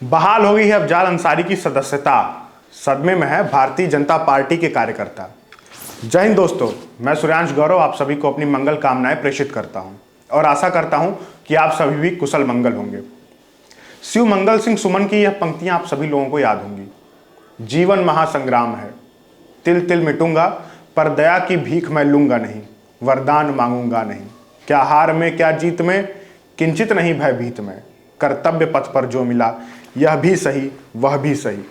बहाल हो गई है अफजाल अंसारी की सदस्यता। सदमे में है भारतीय जनता पार्टी के कार्यकर्ता। जय हिंद दोस्तों, मैं सूर्यांश गौरव आप सभी को अपनी मंगल कामनाएं प्रेषित करता हूं और आशा करता हूं कि आप सभी भी कुशल मंगल होंगे। शिव मंगल सिंह सुमन की यह पंक्तियां आप सभी लोगों को याद होंगी। जीवन महासंग्राम है, तिल तिल मिटूंगा, पर दया की भीख मैं लूंगा नहीं, वरदान मांगूंगा नहीं। क्या हार में क्या जीत में, किंचित नहीं भयभीत में, कर्तव्य पथ पर जो मिला यह भी सही वह भी सही।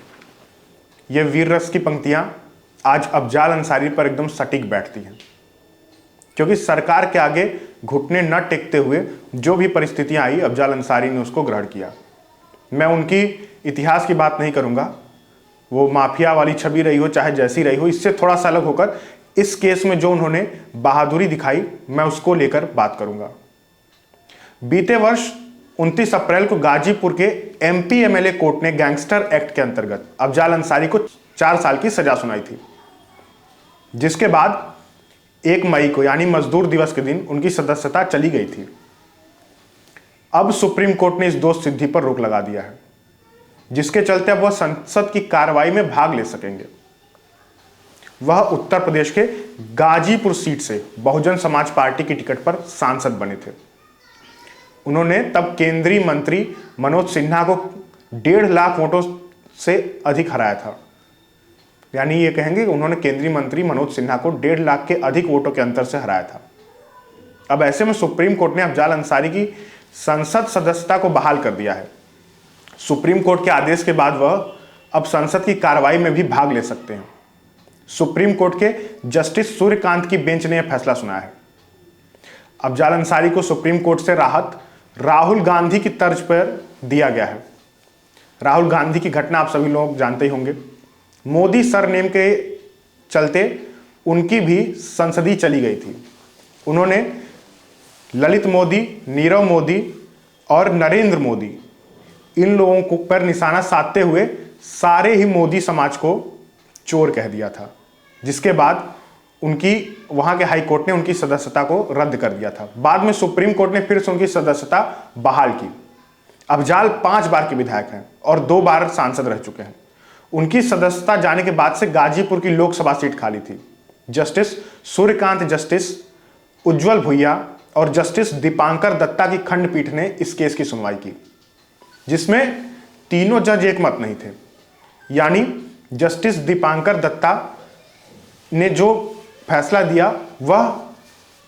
ये वीर रस की पंक्तियां आज अफजाल अंसारी पर एकदम सटीक बैठती हैं, क्योंकि सरकार के आगे घुटने न टेकते हुए जो भी परिस्थितियां आई अफजाल अंसारी ने उसको ग्रहण किया। मैं उनकी इतिहास की बात नहीं करूंगा, वो माफिया वाली छवि रही हो चाहे जैसी रही हो, इससे थोड़ा सा अलग होकर इस केस में जो उन्होंने बहादुरी दिखाई मैं उसको लेकर बात करूंगा। बीते वर्ष 29 अप्रैल को गाजीपुर के एमपी एमएलए कोर्ट ने गैंगस्टर एक्ट के अंतर्गत अफजाल अंसारी को 4 साल की सजा सुनाई थी, जिसके बाद 1 मई को यानी मजदूर दिवस के दिन उनकी सदस्यता चली गई थी। अब सुप्रीम कोर्ट ने इस दोष सिद्धि पर रोक लगा दिया है, जिसके चलते अब वह संसद की कार्रवाई में भाग ले सकेंगे। वह उत्तर प्रदेश के गाजीपुर सीट से बहुजन समाज पार्टी की टिकट पर सांसद बने थे। उन्होंने तब केंद्रीय मंत्री मनोज सिन्हा को 1.5 लाख वोटों से अधिक हराया था। यानी ये कहेंगे कि उन्होंने केंद्रीय मंत्री मनोज सिन्हा को 1.5 लाख के अधिक वोटों के अंतर से हराया था। अब ऐसे में सुप्रीम कोर्ट ने अफजाल अंसारी की संसद सदस्यता को बहाल कर दिया है। सुप्रीम कोर्ट के आदेश के बाद वह अब संसद की कार्रवाई में भी भाग ले सकते हैं। सुप्रीम कोर्ट के जस्टिस सूर्यकांत की बेंच ने यह फैसला सुनाया है। अफजाल अंसारी को सुप्रीम कोर्ट से राहत राहुल गांधी की तर्ज पर दिया गया है। राहुल गांधी की घटना आप सभी लोग जानते ही होंगे। मोदी सरनेम के चलते उनकी भी संसदीय चली गई थी। उन्होंने ललित मोदी, नीरव मोदी और नरेंद्र मोदी इन लोगों को पर निशाना साधते हुए सारे ही मोदी समाज को चोर कह दिया था, जिसके बाद उनकी वहां के हाई कोर्ट ने उनकी सदस्यता को रद्द कर दिया था। बाद में सुप्रीम कोर्ट ने फिर से उनकी सदस्यता बहाल की। अफजाल 5 बार के विधायक हैं और 2 बार सांसद रह चुके हैं। उनकी सदस्यता जाने के बाद से गाजीपुर की लोकसभा सीट खाली थी। जस्टिस सूर्यकांत, जस्टिस उज्जवल भुइया और जस्टिस दीपांकर दत्ता की खंडपीठ ने इस केस की सुनवाई की, जिसमें तीनों जज एक मत नहीं थे। यानी जस्टिस दीपांकर दत्ता ने जो फैसला दिया वह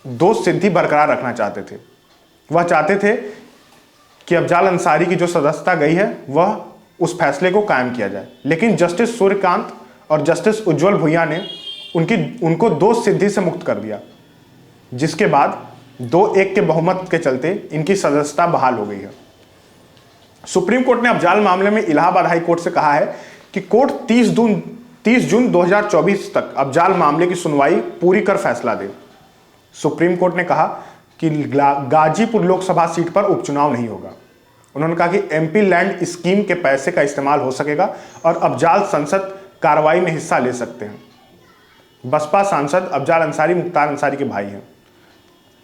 दोष सिद्धि बरकरार रखना चाहते थे। वह चाहते थे कि अफजाल अंसारी की जो सदस्यता गई है वह उस फैसले को कायम किया जाए, लेकिन जस्टिस सूर्यकांत और जस्टिस उज्जवल भुइया ने उनको दोष सिद्धि से मुक्त कर दिया, जिसके बाद 2-1 के बहुमत के चलते इनकी सदस्यता बहाल हो गई है। सुप्रीम कोर्ट ने अफजाल मामले में इलाहाबाद हाई कोर्ट से कहा है कि कोर्ट 30 जून 2024 तक अफजाल मामले की सुनवाई पूरी कर फैसला दे। सुप्रीम कोर्ट ने कहा कि गाजीपुर लोकसभा सीट पर उपचुनाव नहीं होगा। उन्होंने कहा कि एमपी लैंड स्कीम के पैसे का इस्तेमाल हो सकेगा और अफजाल संसद कार्रवाई में हिस्सा ले सकते हैं। बसपा सांसद अफजाल अंसारी मुख्तार अंसारी के भाई हैं।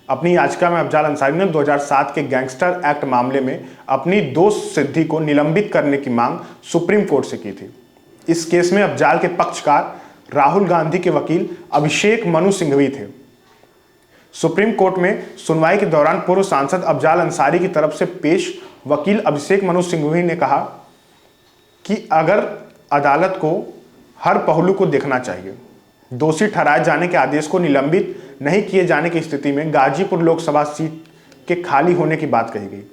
अपनी याचिका में अफजाल अंसारी ने 2007 के गैंगस्टर एक्ट मामले में अपनी दोष सिद्धि को निलंबित करने की मांग सुप्रीम कोर्ट से की थी। इस केस में अफजाल के पक्षकार राहुल गांधी के वकील अभिषेक मनु सिंघवी थे। सुप्रीम कोर्ट में सुनवाई के दौरान पूर्व सांसद अफजाल अंसारी की तरफ से पेश वकील अभिषेक मनु सिंघवी ने कहा कि अगर अदालत को हर पहलू को देखना चाहिए, दोषी ठहराए जाने के आदेश को निलंबित नहीं किए जाने की स्थिति में गाजीपुर लोकसभा सीट के खाली होने की बात कही गई।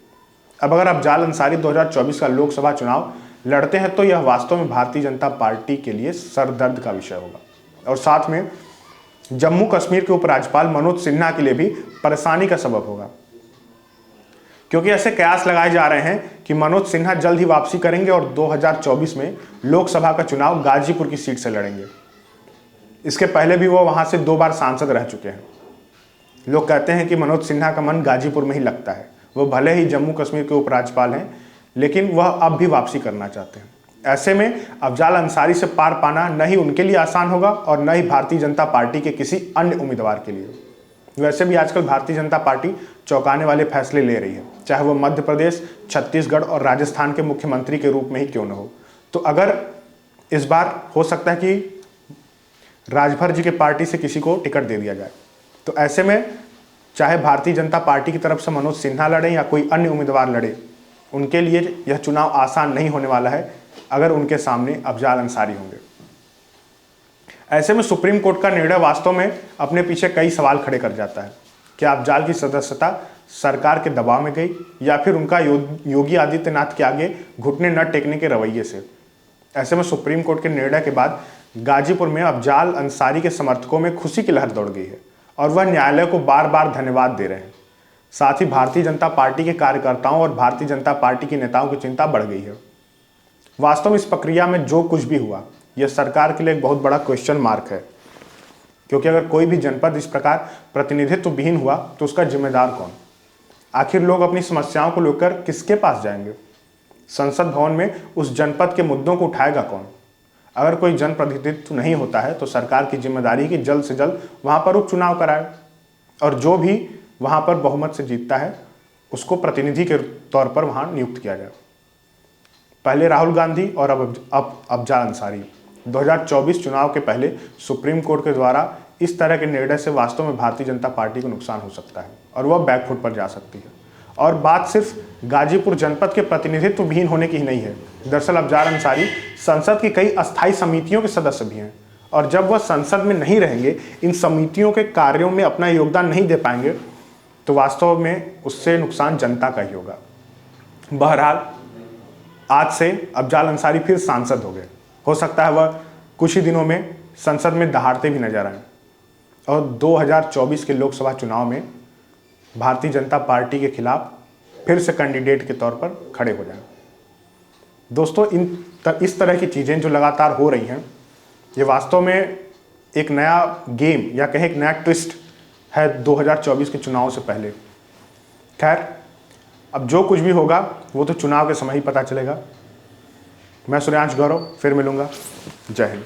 अब अगर अफजाल अंसारी 2024 का लोकसभा चुनाव लड़ते हैं तो यह वास्तव में भारतीय जनता पार्टी के लिए सरदर्द का विषय होगा और साथ में जम्मू कश्मीर के उपराज्यपाल मनोज सिन्हा के लिए भी परेशानी का सबब होगा, क्योंकि ऐसे कयास लगाए जा रहे हैं कि मनोज सिन्हा जल्द ही वापसी करेंगे और 2024 में लोकसभा का चुनाव गाजीपुर की सीट से लड़ेंगे। इसके पहले भी वो वहां से 2 बार सांसद रह चुके हैं। लोग कहते हैं कि मनोज सिन्हा का मन गाजीपुर में ही लगता है। वो भले ही जम्मू कश्मीर के उपराज्यपाल हैं, लेकिन वह अब भी वापसी करना चाहते हैं। ऐसे में अफजाल अंसारी से पार पाना न ही उनके लिए आसान होगा और न ही भारतीय जनता पार्टी के किसी अन्य उम्मीदवार के लिए। वैसे भी आजकल भारतीय जनता पार्टी चौंकाने वाले फैसले ले रही है, चाहे वो मध्य प्रदेश, छत्तीसगढ़ और राजस्थान के मुख्यमंत्री के रूप में ही क्यों न हो। तो अगर इस बार हो सकता है कि राजभर जी के पार्टी से किसी को टिकट दे दिया जाए, तो ऐसे में चाहे भारतीय जनता पार्टी की तरफ से मनोज सिन्हा लड़े या कोई अन्य उम्मीदवार लड़े, उनके लिए यह चुनाव आसान नहीं होने वाला है अगर उनके सामने अफजाल अंसारी होंगे। ऐसे में सुप्रीम कोर्ट का निर्णय वास्तव में अपने पीछे कई सवाल खड़े कर जाता है। क्या अफजाल की सदस्यता सरकार के दबाव में गई या फिर उनका योगी आदित्यनाथ के आगे घुटने न टेकने के रवैये से। ऐसे में सुप्रीम कोर्ट के निर्णय के बाद गाजीपुर में अफजाल अंसारी के समर्थकों में खुशी की लहर दौड़ गई है और वह न्यायालय को बार बार धन्यवाद दे रहे हैं। साथ ही भारतीय जनता पार्टी के कार्यकर्ताओं और भारतीय जनता पार्टी के नेताओं की चिंता बढ़ गई है। वास्तव में इस प्रक्रिया में जो कुछ भी हुआ, यह सरकार के लिए एक बहुत बड़ा क्वेश्चन मार्क है, क्योंकि अगर कोई भी जनपद इस प्रकार प्रतिनिधित्व विहीन हुआ तो उसका जिम्मेदार कौन। आखिर लोग अपनी समस्याओं को लेकर किसके पास जाएंगे। संसद भवन में उस जनपद के मुद्दों को उठाएगा कौन। अगर कोई जनप्रतिनिधित्व नहीं होता है तो सरकार की जिम्मेदारी है कि जल्द से जल्द वहां पर उपचुनाव कराए और जो भी वहां पर बहुमत से जीतता है उसको प्रतिनिधि के तौर पर वहां नियुक्त किया जाए। पहले राहुल गांधी और अब अफजाल अंसारी। 2024 चुनाव के पहले सुप्रीम कोर्ट के द्वारा इस तरह के निर्णय से वास्तव में भारतीय जनता पार्टी को नुकसान हो सकता है और वह बैकफुट पर जा सकती है। और बात सिर्फ गाजीपुर जनपद के प्रतिनिधित्व विहीन होने की ही नहीं है। दरअसल अफजाल अंसारी संसद की कई अस्थायी समितियों के सदस्य भी हैं और जब वह संसद में नहीं रहेंगे, इन समितियों के कार्यों में अपना योगदान नहीं दे पाएंगे, तो वास्तव में उससे नुकसान जनता का ही होगा। बहरहाल आज से अफजाल अंसारी फिर सांसद हो गए। हो सकता है वह कुछ ही दिनों में संसद में दहाड़ते भी नजर आए और 2024 के लोकसभा चुनाव में भारतीय जनता पार्टी के खिलाफ फिर से कैंडिडेट के तौर पर खड़े हो जाएं। दोस्तों, इस तरह की चीज़ें जो लगातार हो रही हैं, ये वास्तव में एक नया गेम या कहें एक नया ट्विस्ट है 2024 के चुनाव से पहले। खैर, अब जो कुछ भी होगा वो तो चुनाव के समय ही पता चलेगा। मैं सूर्यांश गौरव फिर मिलूंगा। जय हिंद।